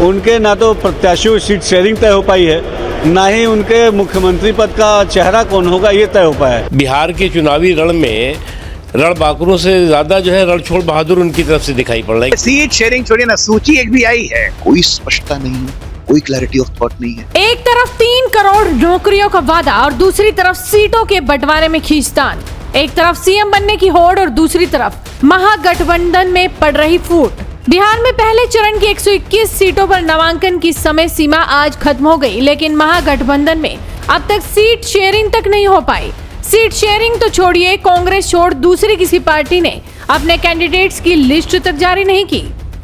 उनके ना तो प्रत्याशियों की सीट शेयरिंग तय हो पाई है, ना ही उनके मुख्यमंत्री पद का चेहरा कौन होगा ये तय हो पाया है। बिहार के चुनावी रण में रणबांकुरों से ज्यादा जो है रणछोड़ बहादुर उनकी तरफ से दिखाई पड़ रहा है। सीट शेयरिंग छोड़िए ना, सूची एक भी आई है, कोई स्पष्टता नहीं है, कोई क्लैरिटी ऑफ थॉट नहीं है। एक तरफ 3 करोड़ नौकरियों का वादा और दूसरी तरफ सीटों के बंटवारे में खींचतान। एक तरफ सीएम बनने की होड़ और दूसरी तरफ महागठबंधन में पड़ रही फूट। बिहार में पहले चरण की 121 सीटों पर नामांकन की समय सीमा आज खत्म हो गई, लेकिन महागठबंधन में अब तक सीट शेयरिंग तक नहीं हो पाई। सीट शेयरिंग तो छोड़िए, कांग्रेस छोड़ दूसरी किसी पार्टी ने अपने कैंडिडेट्स की लिस्ट तक जारी नहीं की।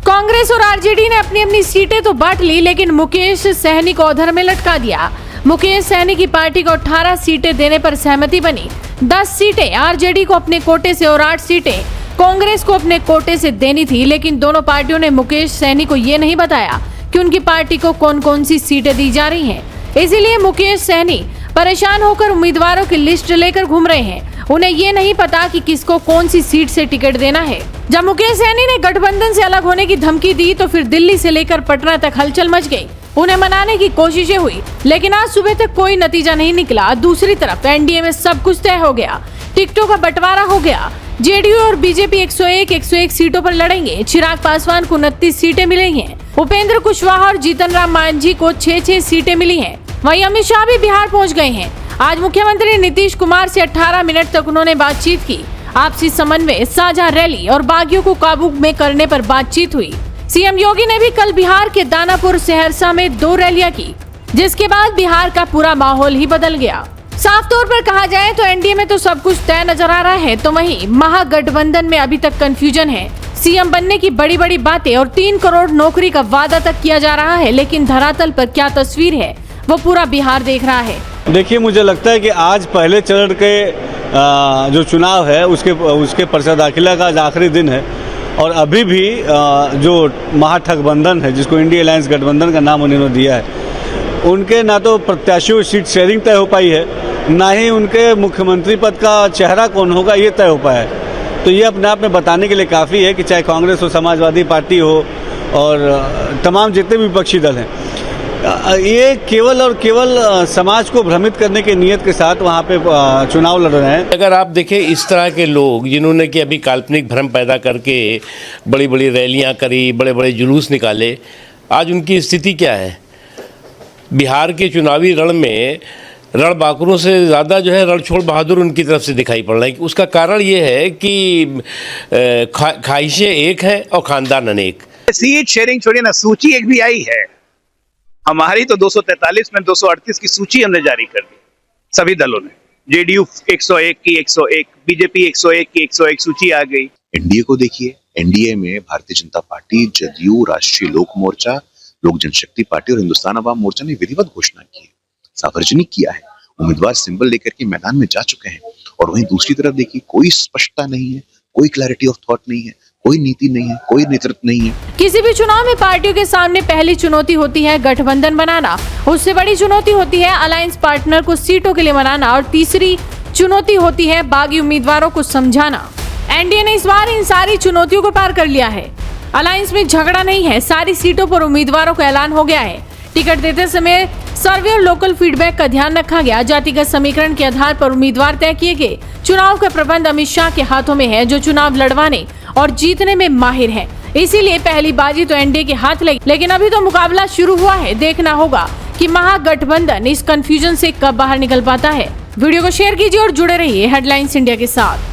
कांग्रेस और आरजेडी ने अपनी अपनी सीटें तो बांट ली, लेकिन मुकेश सहनी को अधर में लटका दिया। मुकेश सहनी की पार्टी को 18 सीटें देने पर सहमति बनी। 10 सीटें आरजेडी को अपने कोटे से और 8 सीटें कांग्रेस को अपने कोटे से देनी थी, लेकिन दोनों पार्टियों ने मुकेश सहनी को ये नहीं बताया कि उनकी पार्टी को कौन कौन सी सीटें दी जा रही हैं। इसीलिए मुकेश सहनी परेशान होकर उम्मीदवारों की लिस्ट लेकर घूम रहे हैं। उन्हें ये नहीं पता कि किसको कौन सी सीट से टिकट देना है। जब मुकेश सहनी ने गठबंधन से अलग होने की धमकी दी तो फिर दिल्ली से लेकर पटना तक हलचल मच गई। उन्हें मनाने की कोशिशें हुई, लेकिन आज सुबह तक कोई नतीजा नहीं निकला। दूसरी तरफ एनडीए में सब कुछ तय हो गया, टिकटों का बंटवारा हो गया। जेडीयू और बीजेपी 101 सीटों पर लड़ेंगे। चिराग पासवान को 29 सीटें मिली हैं। उपेंद्र कुशवाहा और जीतन राम मांझी को 6 सीटें मिली हैं। वहीं अमित शाह भी बिहार पहुंच गए हैं। आज मुख्यमंत्री नीतीश कुमार से 18 मिनट तक उन्होंने बातचीत की। आपसी समन्वय, साझा रैली और बागियों को काबू में करने पर बातचीत हुई। सीएम योगी ने भी कल बिहार के दानापुर सहरसा में 2 रैलियां की, जिसके बाद बिहार का पूरा माहौल ही बदल गया। साफ तौर पर कहा जाए तो एनडीए में तो सब कुछ तय नजर आ रहा है, तो वहीं महागठबंधन में अभी तक कंफ्यूजन है। सीएम बनने की बड़ी बड़ी बातें और 3 करोड़ नौकरी का वादा तक किया जा रहा है, लेकिन धरातल पर क्या तस्वीर है वो पूरा बिहार देख रहा है। देखिए, मुझे लगता है कि आज पहले चरण के जो चुनाव है उसके पर्चा दाखिला का आज आखिरी दिन है, और अभी भी जो महागठबंधन है, जिसको इंडिया अलायंस गठबंधन का नाम उन्होंने दिया है, उनके ना तो प्रत्याशियों की सीट शेयरिंग तय हो पाई है, ना ही उनके मुख्यमंत्री पद का चेहरा कौन होगा ये तय हो पाया है। तो ये अपने आप में बताने के लिए काफ़ी है कि चाहे कांग्रेस हो, समाजवादी पार्टी हो और तमाम जितने भी विपक्षी दल हैं, ये केवल और केवल समाज को भ्रमित करने की नीयत के साथ वहाँ पे चुनाव लड़ रहे हैं। अगर आप देखें इस तरह के लोग जिन्होंने कि अभी काल्पनिक भ्रम पैदा करके बड़ी बड़ी रैलियाँ करी, बड़े बड़े जुलूस निकाले, आज उनकी स्थिति क्या है? बिहार के चुनावी रण में रणबांकुरों से ज़्यादा जो है रणछोड़ बहादुर उनकी तरफ से दिखाई पड़ रहा है। उसका कारण ये है कि ख्वाहिशें एक हैं और खानदान अनेक। सीट शेयरिंग छोड़िए ना, सूची एक भी आई है। हमारी तो 243 में 238 की सूची हमने जारी कर दी सभी दलों ने। जेडीयू 101 की 101, बीजेपी 101 की 101 सूची आ गई। एनडीए को देखिए, एनडीए में भारतीय जनता पार्टी, जदयू, राष्ट्रीय लोक मोर्चा, लोक जनशक्ति पार्टी और हिंदुस्तान अवाम मोर्चा ने विधिवत घोषणा की है, सार्वजनिक किया है, उम्मीदवार सिंबल लेकर के मैदान में जा चुके हैं। और वहीं दूसरी तरफ देखिए, कोई स्पष्टता नहीं है, कोई क्लैरिटी ऑफ थॉट नहीं है, कोई नीति नहीं है, कोई नेतृत्व नहीं है। किसी भी चुनाव में पार्टियों के सामने पहली चुनौती होती है गठबंधन बनाना, उससे बड़ी चुनौती होती है अलायंस पार्टनर को सीटों के लिए मनाना, और तीसरी चुनौती होती है बागी उम्मीदवारों को समझाना। एनडीए ने इस बार इन सारी चुनौतियों को पार कर लिया है। अलायंस में झगड़ा नहीं है, सारी सीटों पर उम्मीदवारों का ऐलान हो गया है। टिकट देते समय सर्वे और लोकल फीडबैक का ध्यान रखा गया। जातिगत समीकरण के आधार पर उम्मीदवार तय किए गए। चुनाव का प्रबंध अमित शाह के हाथों में है, जो चुनाव लड़वाने और जीतने में माहिर है। इसीलिए पहली बाजी तो एनडीए के हाथ लगी, लेकिन अभी तो मुकाबला शुरू हुआ है। देखना होगा कि महागठबंधन इस कंफ्यूजन से कब बाहर निकल पाता है। वीडियो को शेयर कीजिए और जुड़े रहिए हेडलाइंस इंडिया के साथ।